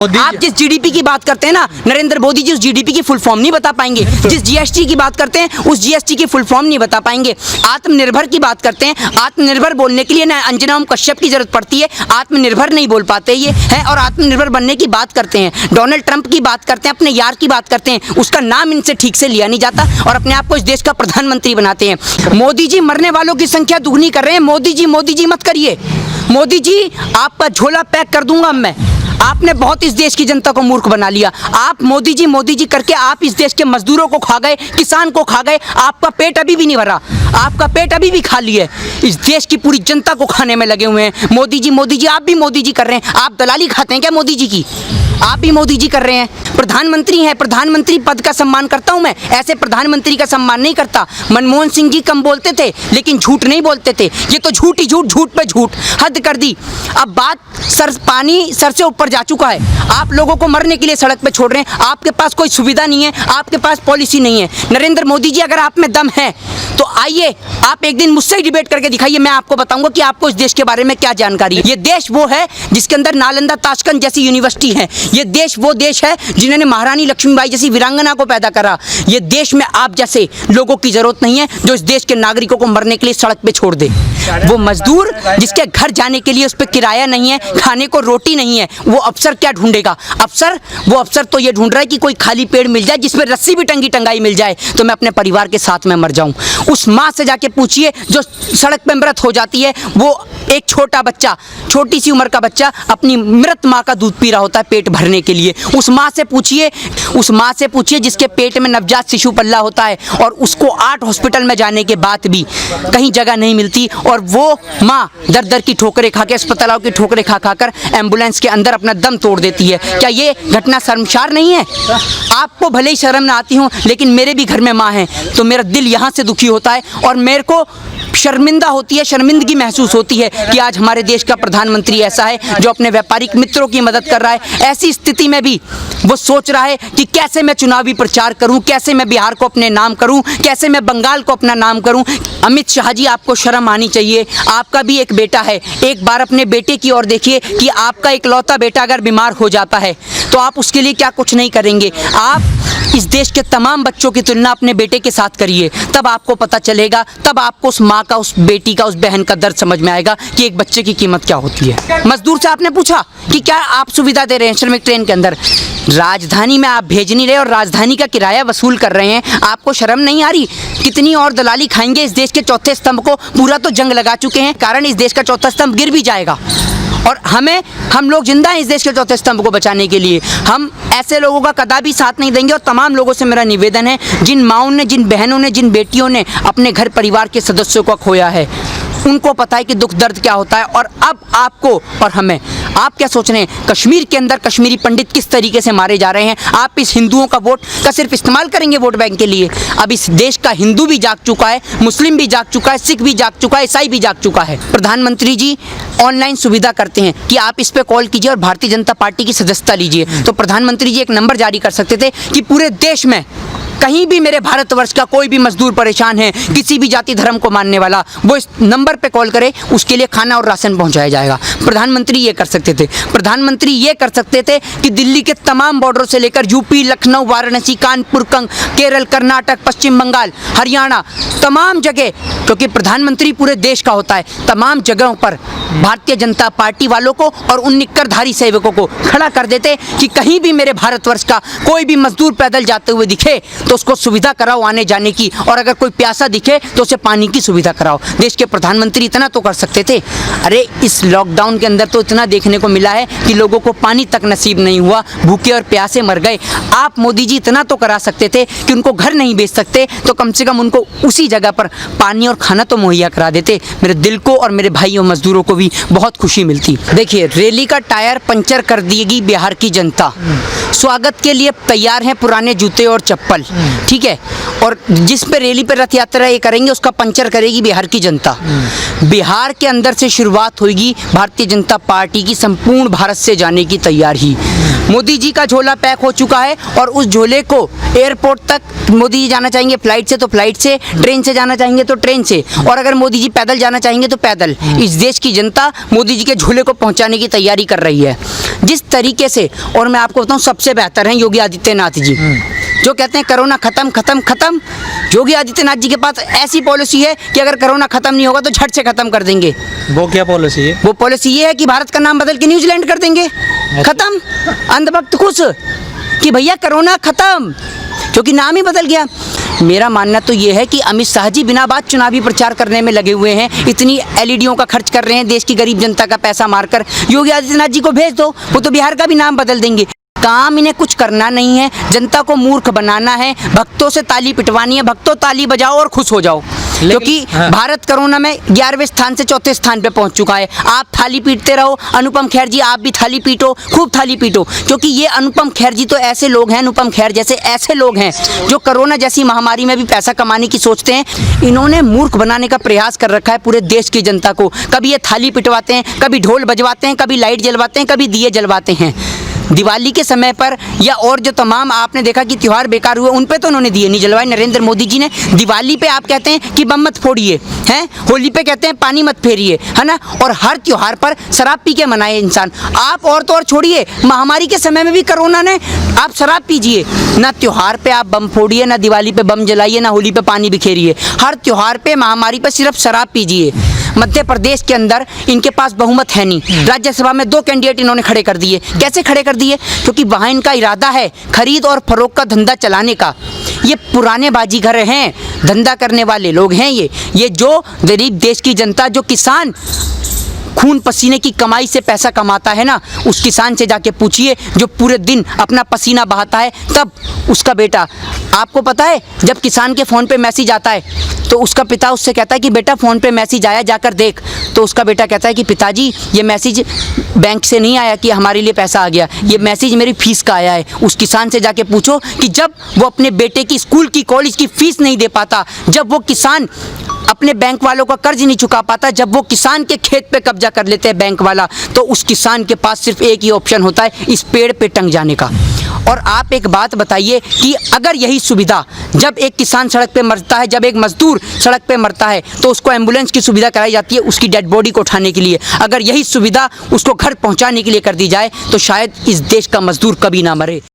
आप जिस जीडीपी की बात करते हैं ना, नरेंद्र मोदी जी उस जीडीपी की फुल फॉर्म नहीं बता पाएंगे। जिस जीएसटी की बात करते हैं उस जीएसटी की फुल फॉर्म नहीं बता पाएंगे। आत्मनिर्भर की बात करते हैं, आत्मनिर्भर बोलने के लिए ना अंजना ओम कश्यप की जरूरत पड़ती है, आत्मनिर्भर नहीं बोल पाते ये हैं। और आत्मनिर्भर बनने की बात करते हैं, डोनाल्ड ट्रंप की बात करते हैं, अपने यार की बात करते हैं, उसका नाम इनसे ठीक से लिया नहीं जाता और अपने आप को इस देश का प्रधानमंत्री बनाते हैं। मोदी जी मरने वालों की संख्या दुगनी कर रहे हैं। मोदी जी मत करिए। मोदी जी आपका झोला पैक कर दूंगा मैं। आपने बहुत इस देश की जनता को मूर्ख बना लिया। आप मोदी जी करके आप इस देश के मजदूरों को खा गए, किसान को खा गए। आपका पेट अभी भी नहीं भरा, आपका पेट अभी भी खाली है। इस देश की पूरी जनता को खाने में लगे हुए हैं मोदी जी। आप भी मोदी जी कर रहे हैं। आप दलाली खाते हैं क्या मोदी जी की? आप भी मोदी जी कर रहे हैं। प्रधानमंत्री हैं, प्रधानमंत्री पद का सम्मान करता हूं मैं, ऐसे प्रधानमंत्री का सम्मान नहीं करता। मनमोहन सिंह जी कम बोलते थे लेकिन झूठ नहीं बोलते थे। ये तो झूठ ही झूठ, झूठ पे झूठ, हद कर दी। अब बात पानी सर से ऊपर जा चुका है। आप लोगों को मरने के लिए सड़क पे छोड़ रहे हैं। आपके पास कोई सुविधा नहीं है, आपके पास पॉलिसी नहीं है। नरेंद्र मोदी जी अगर आप में दम है तो आइए, आप एक दिन मुझसे ही डिबेट करके दिखाइए। मैं आपको बताऊंगा कि आपको इस देश के बारे में क्या जानकारी है। ये देश वो है जिसके अंदर नालंदा, ताशकंद जैसी यूनिवर्सिटी है। ये देश वो देश है जिन्होंने महारानी लक्ष्मीबाई जैसी वीरांगना को पैदा करा। ये देश में आप जैसे लोगों की जरूरत नहीं है जो इस देश के नागरिकों को मरने के लिए सड़क पे छोड़ दे। वो मजदूर जिसके घर जाने के लिए उस पर किराया नहीं है, खाने को रोटी नहीं है, वो अफसर क्या ढूंढेगा? वो अफसर तो ये ढूंढ रहा है कि कोई खाली पेड़ मिल जाए जिसमें रस्सी भी टंगाई मिल जाए तो मैं अपने परिवार के साथ में मर जाऊं। उस माँ से जाके पूछिए जो सड़क पे मृत हो जाती है। वो एक छोटा बच्चा, छोटी सी उम्र का बच्चा अपनी मृत माँ का दूध पी रहा होता है पेट भरने के लिए। उस माँ से पूछिए जिसके पेट में नवजात शिशु पल्ला होता है और उसको 8 हॉस्पिटल में जाने के बाद भी कहीं जगह नहीं मिलती और वो माँ दर दर की ठोकरें खा के, अस्पतालों की ठोकरें खा कर एम्बुलेंस के अंदर अपना दम तोड़ देती है। क्या ये घटना शर्मसार नहीं है? आपको भले ही शर्म ना आती हो लेकिन मेरे भी घर में माँ है तो मेरा दिल यहाँ से दुखी होता है और मेरे को शर्मिंदगी महसूस होती है कि आज हमारे देश का प्रधानमंत्री ऐसा है जो अपने व्यापारिक मित्रों की मदद कर रहा है। ऐसी स्थिति में भी वो सोच रहा है कि कैसे मैं चुनावी प्रचार करूं, कैसे मैं बिहार को अपने नाम करूं, कैसे मैं बंगाल को अपना नाम करूं। अमित शाह जी, आपको शर्म आनी चाहिए। आपका भी एक बेटा है, एक बार अपने बेटे की ओर देखिए कि आपका इकलौता बेटा अगर बीमार हो जाता है तो आप उसके लिए क्या कुछ नहीं करेंगे। आप इस देश के तमाम बच्चों की तुलना अपने बेटे के साथ करिए, तब आपको पता चलेगा, तब आपको उस माँ का, उस बेटी का, उस बहन का दर्द समझ में आएगा कि एक बच्चे की कीमत क्या होती है। मजदूर से आपने पूछा कि क्या आप सुविधा दे रहे हैं श्रमिक ट्रेन के अंदर? राजधानी में आप भेज नहीं रहे और राजधानी का किराया वसूल कर रहे हैं। आपको शर्म नहीं आ रही? कितनी और दलाली खाएंगे? इस देश के चौथे स्तंभ को पूरा तो जंग लगा चुके हैं, कारण इस देश का चौथा स्तंभ गिर भी जाएगा और हम लोग जिंदा हैं इस देश के चौथे स्तंभ को बचाने के लिए। हम ऐसे लोगों का कदापि साथ नहीं देंगे और तमाम लोगों से मेरा निवेदन है, जिन माँओं ने, जिन बहनों ने, जिन बेटियों ने अपने घर परिवार के सदस्यों को खोया है, उनको पता है कि दुख दर्द क्या होता है। और अब आपको और हमें, आप क्या सोच रहे हैं? कश्मीर के अंदर कश्मीरी पंडित किस तरीके से मारे जा रहे हैं? आप इस हिंदुओं का वोट का सिर्फ इस्तेमाल करेंगे वोट बैंक के लिए? अब इस देश का हिंदू भी जाग चुका है, मुस्लिम भी जाग चुका है, सिख भी जाग चुका है, ईसाई भी जाग चुका है। प्रधानमंत्री जी ऑनलाइन सुविधा करते हैं कि आप इस पे कॉल कीजिए और भारतीय जनता पार्टी की सदस्यता लीजिए। तो प्रधानमंत्री जी एक नंबर जारी कर सकते थे कि पूरे देश में कहीं भी मेरे भारतवर्ष का कोई भी मजदूर परेशान है, किसी भी जाति धर्म को मानने वाला, वो इस नंबर पे कॉल करे, उसके लिए खाना और राशन पहुंचाया जाएगा। प्रधानमंत्री ये कर सकते थे। प्रधानमंत्री ये कर सकते थे कि दिल्ली के तमाम बॉर्डरों से लेकर यूपी, लखनऊ, वाराणसी, कानपुर, केरल, कर्नाटक, पश्चिम बंगाल, हरियाणा, तमाम जगह, क्योंकि प्रधानमंत्री पूरे देश का होता है, तमाम जगहों पर भारतीय जनता पार्टी वालों को और उन निक्करधारी सेवकों को खड़ा कर देते कि कहीं भी मेरे भारतवर्ष का कोई भी मजदूर पैदल जाते हुए दिखे तो उसको सुविधा कराओ आने जाने की, और अगर कोई प्यासा दिखे तो उसे पानी की सुविधा कराओ। देश के प्रधानमंत्री इतना तो कर सकते थे। अरे इस लॉकडाउन के अंदर तो इतना देखने को मिला है कि लोगों को पानी तक नसीब नहीं हुआ, भूखे और प्यासे मर गए। आप मोदी जी इतना तो करा सकते थे कि उनको घर नहीं बेच सकते तो कम से कम उनको उसी जगह पर पानी और खाना तो मुहैया करा देते। मेरे दिल को और मेरे भाइयों मजदूरों को भी बहुत खुशी मिलती। देखिए, रैली का टायर पंचर कर देगी बिहार की जनता, स्वागत के लिए तैयार हैं पुराने जूते और चप्पल, ठीक है, और जिस पे रैली पर रथ यात्रा ये करेंगे उसका पंचर करेगी बिहार की जनता। बिहार के अंदर से शुरुआत होगी भारतीय जनता पार्टी की संपूर्ण भारत से जाने की तैयारी। मोदी जी का झोला पैक हो चुका है और उस झोले को एयरपोर्ट तक मोदी जी जाना चाहेंगे फ्लाइट से तो फ्लाइट से, ट्रेन से जाना चाहेंगे तो ट्रेन से, और अगर मोदी जी पैदल जाना चाहेंगे तो पैदल। इस देश की जनता मोदी जी के झोले को पहुंचाने की तैयारी कर रही है जिस तरीके से। और मैं आपको बताऊं सबसे बेहतर हैं योगी आदित्यनाथ जी, जो कहते हैं कोरोना खत्म खत्म खत्म। योगी आदित्यनाथ जी के पास ऐसी पॉलिसी है कि अगर कोरोना खत्म नहीं होगा तो झट से खत्म कर देंगे। वो क्या पॉलिसी है? वो पॉलिसी ये है कि भारत का नाम बदल के न्यूजीलैंड कर देंगे। खत्म, अंधभक्त खुश कि भैया कोरोना खत्म, क्योंकि नाम ही बदल गया। मेरा मानना तो ये है कि अमित शाह जी बिना बात चुनावी प्रचार करने में लगे हुए हैं, इतनी एलईडीओं का खर्च कर रहे हैं देश की गरीब जनता का पैसा मारकर। योगी आदित्यनाथ जी को भेज दो, वो तो बिहार का भी नाम बदल देंगे। काम इन्हें कुछ करना नहीं है, जनता को मूर्ख बनाना है, भक्तों से ताली पिटवानी है। भक्तों ताली बजाओ और खुश हो जाओ, क्योंकि भारत कोरोना में 11वें स्थान से 4थे स्थान पे पहुंच चुका है। आप थाली पीटते रहो, अनुपम खेर जी आप भी थाली पीटो, खूब थाली पीटो, क्योंकि ये अनुपम खेर जी तो ऐसे लोग हैं, अनुपम खेर जैसे ऐसे लोग हैं जो कोरोना जैसी महामारी में भी पैसा कमाने की सोचते हैं। इन्होंने मूर्ख बनाने का प्रयास कर रखा है पूरे देश की जनता को। कभी ये थाली पिटवाते हैं, कभी ढोल बजवाते हैं, कभी लाइट जलवाते हैं, कभी दिए जलवाते हैं। दिवाली के समय पर या और जो तमाम आपने देखा कि त्यौहार बेकार हुए, उन पे तो उन्होंने दिए नहीं जलवाए नरेंद्र मोदी जी ने। दिवाली पे आप कहते हैं कि बम मत फोड़िए, हैं, होली पे कहते हैं पानी मत फेरिए, है ना, और हर त्यौहार पर शराब पी के मनाए इंसान। आप और तो और छोड़िए, महामारी के समय में भी कोरोना ने, आप शराब पीजिए, ना त्यौहार पे आप बम फोड़िए, ना दिवाली पे बम जलाइए, ना होली पे पानी बिखेरिए। हर त्यौहार पे महामारी पे सिर्फ शराब पीजिए। मध्य प्रदेश के अंदर इनके पास बहुमत है नहीं, राज्यसभा में 2 कैंडिडेट इन्होंने खड़े कर दिए। कैसे खड़े कर दिए? क्योंकि वहाँ इनका इरादा है खरीद और फरोख्त का धंधा चलाने का। ये पुराने बाजीगर हैं, धंधा करने वाले लोग हैं। ये जो गरीब देश की जनता, जो किसान खून पसीने की कमाई से पैसा कमाता है ना, उस किसान से जाके पूछिए जो पूरे दिन अपना पसीना बहाता है, तब उसका बेटा, आपको पता है जब किसान के फ़ोन पे मैसेज आता है तो उसका पिता उससे कहता है कि बेटा फ़ोन पे मैसेज आया, जाकर देख। तो उसका बेटा कहता है कि पिताजी ये मैसेज बैंक से नहीं आया कि हमारे लिए पैसा आ गया, ये मैसेज मेरी फ़ीस का आया है। उस किसान से जाके पूछो कि जब वो अपने बेटे की स्कूल की, कॉलेज की फ़ीस नहीं दे पाता, जब वो किसान अपने बैंक वालों का कर्ज नहीं चुका पाता, जब वो किसान के खेत पे कब्जा कर लेते हैं बैंक वाला, तो उस किसान के पास सिर्फ एक ही ऑप्शन होता है, इस पेड़ पे टंग जाने का। और आप एक बात बताइए कि अगर यही सुविधा, जब एक किसान सड़क पे मरता है, जब एक मजदूर सड़क पे मरता है, तो उसको एम्बुलेंस की सुविधा कराई जाती है उसकी डेड बॉडी को उठाने के लिए। अगर यही सुविधा उसको घर पहुंचाने के लिए कर दी जाए तो शायद इस देश का मजदूर कभी ना मरे।